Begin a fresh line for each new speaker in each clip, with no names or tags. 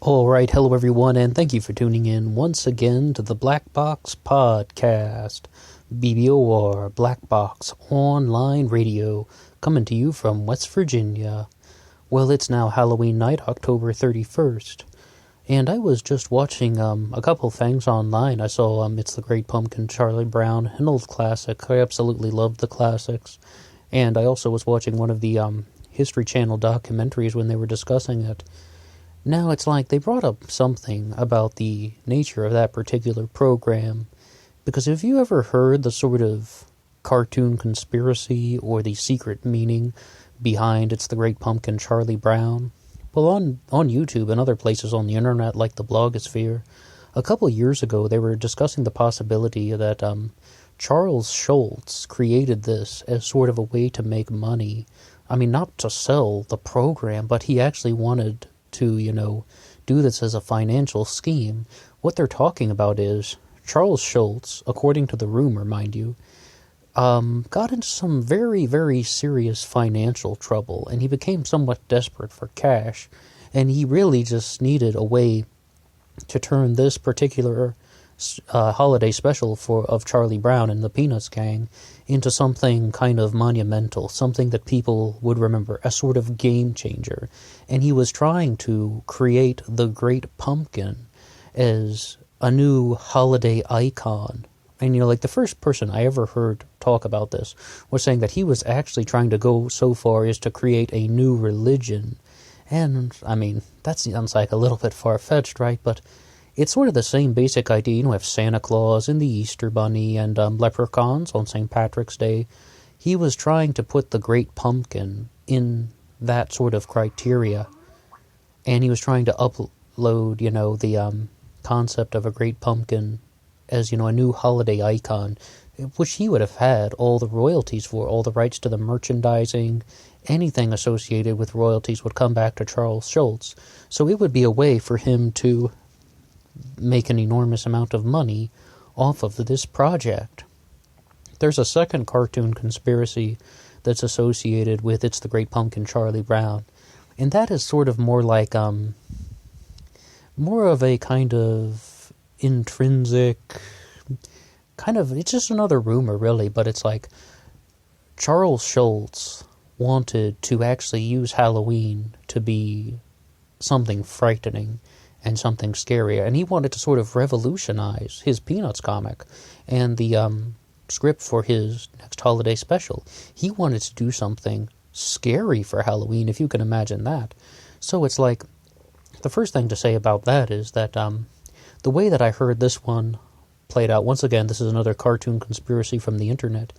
Alright, hello everyone, and thank you for tuning in once again to the Black Box Podcast. BBOR, Black Box Online Radio, coming to you from West Virginia. Well, it's now Halloween night, October 31st, and I was just watching a couple things online. I saw It's the Great Pumpkin, Charlie Brown, an old classic. I absolutely love the classics. And I also was watching one of the History Channel documentaries when they were discussing it. Now, it's like they brought up something about the nature of that particular program, because have you ever heard the sort of cartoon conspiracy or the secret meaning behind It's the Great Pumpkin, Charlie Brown? Well, on YouTube and other places on the internet, like the blogosphere, a couple of years ago they were discussing the possibility that Charles Schulz created this as sort of a way to make money. I mean, not to sell the program, but he actually wanted to, do this as a financial scheme. What they're talking about is Charles Schulz, according to the rumor, mind you, got into some very, very serious financial trouble, and he became somewhat desperate for cash, and he really just needed a way to turn this particular holiday special of Charlie Brown and the Peanuts Gang into something kind of monumental, something that people would remember, a sort of game changer. And he was trying to create the Great Pumpkin as a new holiday icon. And, like the first person I ever heard talk about this was saying that he was actually trying to go so far as to create a new religion. And, I mean, that sounds like a little bit far-fetched, right? But it's sort of the same basic idea. You have Santa Claus and the Easter Bunny and leprechauns on St. Patrick's Day. He was trying to put the Great Pumpkin in that sort of criteria. And he was trying to upload, the concept of a Great Pumpkin as, a new holiday icon, which he would have had all the royalties for, all the rights to the merchandising. Anything associated with royalties would come back to Charles Schulz. So it would be a way for him to make an enormous amount of money off of this project. There's a second cartoon conspiracy that's associated with It's the Great Pumpkin, Charlie Brown, and that is sort of more like more of a kind of intrinsic it's just another rumor really, but it's like Charles Schulz wanted to actually use Halloween to be something frightening and something scarier, and he wanted to sort of revolutionize his Peanuts comic and the script for his next holiday special. He wanted to do something scary for Halloween, if you can imagine that. So it's like, the first thing to say about that is that the way that I heard this one played out, once again, this is another cartoon conspiracy from the internet,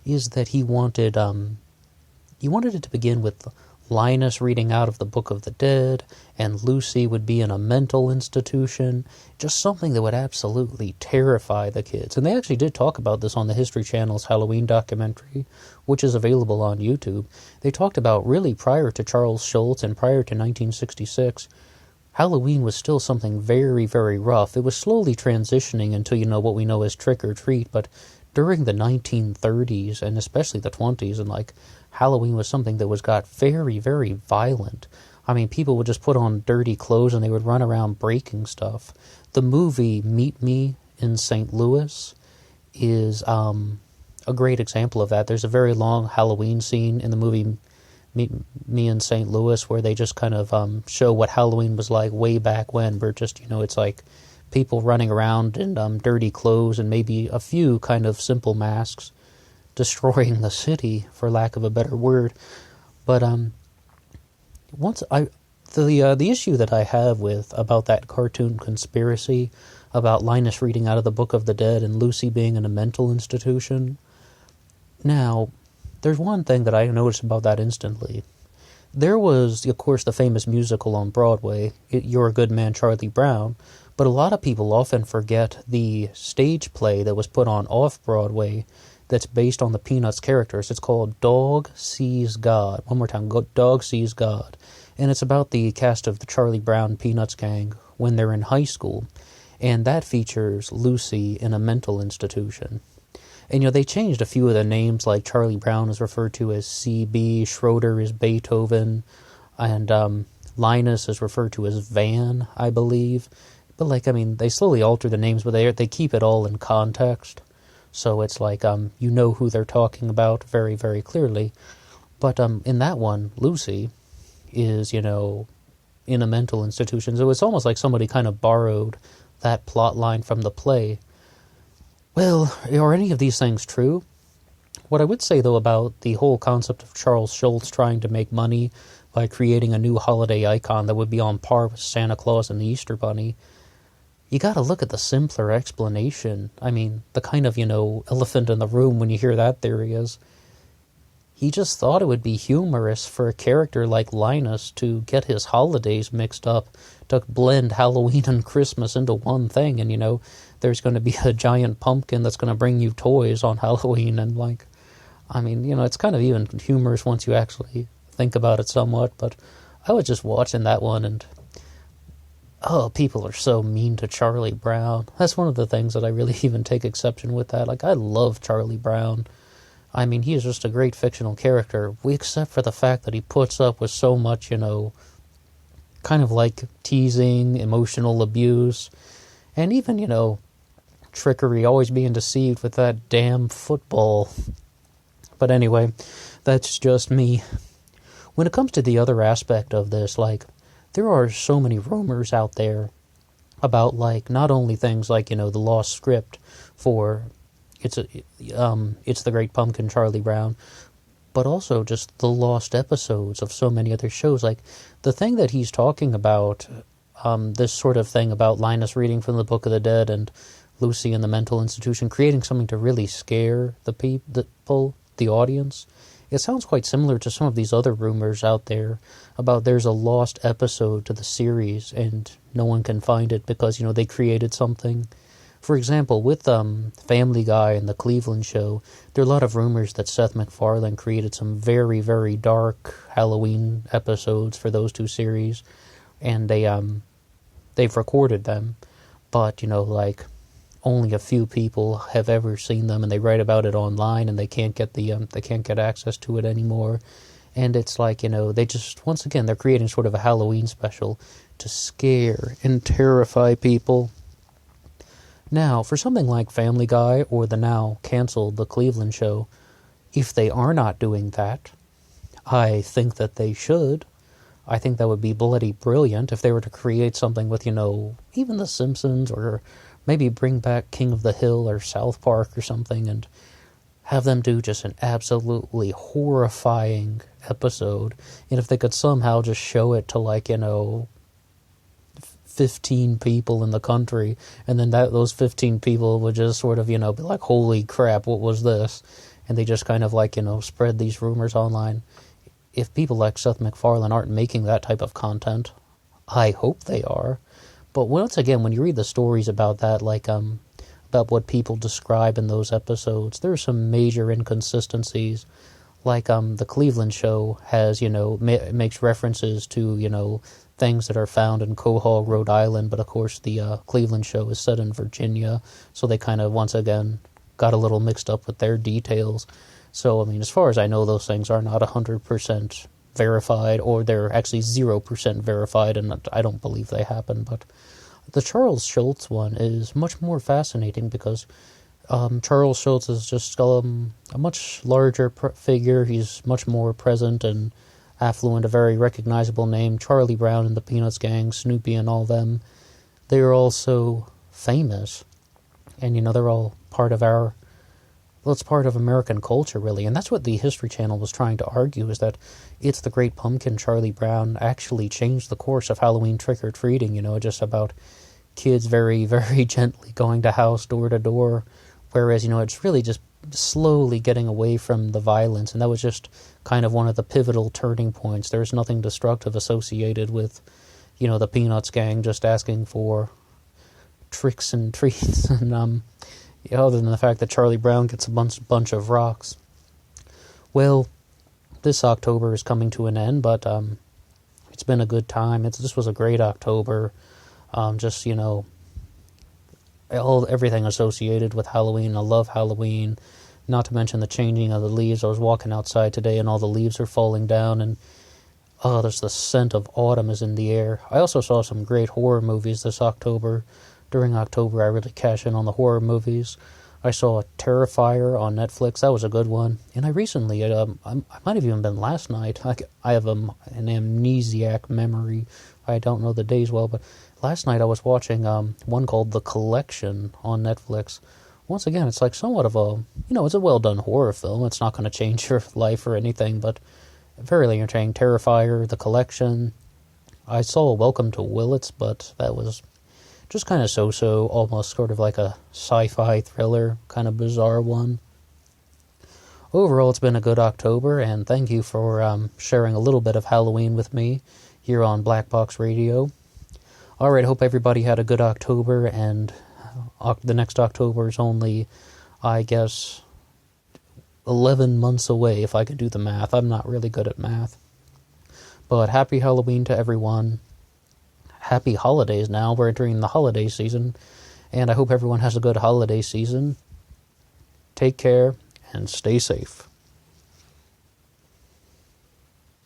is that he wanted it to begin with Linus reading out of the Book of the Dead, and Lucy would be in a mental institution, just something that would absolutely terrify the kids. And they actually did talk about this on the History Channel's Halloween documentary, which is available on YouTube. They talked about really prior to Charles Schulz and prior to 1966, Halloween was still something very, very rough. It was slowly transitioning into, what we know as trick-or-treat, but during the 1930s, and especially the 20s, and Halloween was something that got very, very violent. I mean, people would just put on dirty clothes and they would run around breaking stuff. The movie Meet Me in St. Louis is a great example of that. There's a very long Halloween scene in the movie Meet Me in St. Louis where they just kind of show what Halloween was like way back when, where just, it's like people running around in dirty clothes and maybe a few kind of simple masks destroying the city, for lack of a better word. But the issue that I have about that cartoon conspiracy about Linus reading out of the Book of the Dead and Lucy being in a mental institution. Now, there's one thing that I noticed about that instantly. There was, of course, the famous musical on Broadway, You're a Good Man, Charlie Brown, but a lot of people often forget the stage play that was put on off-Broadway that's based on the Peanuts characters. It's called Dog Sees God. One more time, Dog Sees God. And it's about the cast of the Charlie Brown Peanuts Gang when they're in high school. And that features Lucy in a mental institution. And, they changed a few of the names, like Charlie Brown is referred to as C.B., Schroeder is Beethoven, and Linus is referred to as Van, I believe. But, like, I mean, they slowly alter the names, but they keep it all in context. So it's like, you know who they're talking about very, very clearly. But in that one, Lucy is, in a mental institution. So it's almost like somebody kind of borrowed that plot line from the play. Well, are any of these things true? What I would say, though, about the whole concept of Charles Schulz trying to make money by creating a new holiday icon that would be on par with Santa Claus and the Easter Bunny, you gotta look at the simpler explanation. I mean, the kind of, elephant in the room when you hear that theory is, he just thought it would be humorous for a character like Linus to get his holidays mixed up, to blend Halloween and Christmas into one thing, and, there's going to be a giant pumpkin that's going to bring you toys on Halloween, and, it's kind of even humorous once you actually think about it somewhat, but I was just watching that one, and oh, people are so mean to Charlie Brown. That's one of the things that I really even take exception with that. Like, I love Charlie Brown. I mean, he is just a great fictional character, except for the fact that he puts up with so much, kind of like teasing, emotional abuse, and even, trickery, always being deceived with that damn football. But anyway, that's just me. When it comes to the other aspect of this, like, there are so many rumors out there about, like, not only things like, the lost script for It's the Great Pumpkin, Charlie Brown, but also just the lost episodes of so many other shows. Like, the thing that he's talking about, this sort of thing about Linus reading from the Book of the Dead and Lucy in the mental institution, creating something to really scare the people, the audience. It sounds quite similar to some of these other rumors out there about there's a lost episode to the series and no one can find it because, they created something. For example, with Family Guy and the Cleveland Show, there are a lot of rumors that Seth MacFarlane created some very, very dark Halloween episodes for those two series, and they've recorded them, but, only a few people have ever seen them, and they write about it online, and they can't get access to it anymore. And it's like, they just, once again, they're creating sort of a Halloween special to scare and terrify people. Now, for something like Family Guy or the now canceled The Cleveland Show, if they are not doing that, I think that they should. I think that would be bloody brilliant if they were to create something with, even The Simpsons, or maybe bring back King of the Hill or South Park or something, and have them do just an absolutely horrifying episode. And if they could somehow just show it to, 15 people in the country, and then those 15 people would just sort of, be like, holy crap, what was this? And they just kind of spread these rumors online. If people like Seth MacFarlane aren't making that type of content, I hope they are. But once again, when you read the stories about that, about what people describe in those episodes, there are some major inconsistencies. Like, the Cleveland Show has, makes references to, things that are found in Cohog, Rhode Island, but of course the Cleveland Show is set in Virginia, so they kind of, once again, got a little mixed up with their details. So, as far as I know, those things are not 100% verified, or they're actually 0% verified, and I don't believe they happen. But the Charles Schulz one is much more fascinating because Charles Schulz is just a much larger figure. He's much more present and affluent, a very recognizable name. Charlie Brown and the Peanuts Gang, Snoopy and all them, they are all so famous. And, they're all part of it's part of American culture, really. And that's what the History Channel was trying to argue, is that It's the Great Pumpkin, Charlie Brown actually changed the course of Halloween trick-or-treating, just about kids very, very gently going to house door to door. Whereas, it's really just slowly getting away from the violence, and that was just kind of one of the pivotal turning points. There's nothing destructive associated with, the Peanuts Gang just asking for tricks and treats, and other than the fact that Charlie Brown gets a bunch of rocks. Well, this October is coming to an end, but it's been a good time. This was a great October. Everything associated with Halloween. I love Halloween. Not to mention the changing of the leaves. I was walking outside today and all the leaves are falling down, and Oh, there's the scent of autumn is in the air. I also saw some great horror movies this October. During October, I really cash in on the horror movies. I saw Terrifier on Netflix. That was a good one. And I recently, I might have even been last night. I have an amnesiac memory. I don't know the days well, but last night I was watching one called The Collection on Netflix. Once again, it's like somewhat of a, it's a well-done horror film. It's not going to change your life or anything, but very entertaining. Terrifier, The Collection. I saw Welcome to Willits, but that was just kind of so-so, almost sort of like a sci-fi thriller, kind of bizarre one. Overall, it's been a good October, and thank you for sharing a little bit of Halloween with me here on Black Box Radio. Alright, hope everybody had a good October, and the next October is only, I guess, 11 months away, if I could do the math. I'm not really good at math. But happy Halloween to everyone. Happy holidays now. We're entering the holiday season, and I hope everyone has a good holiday season. Take care, and stay safe.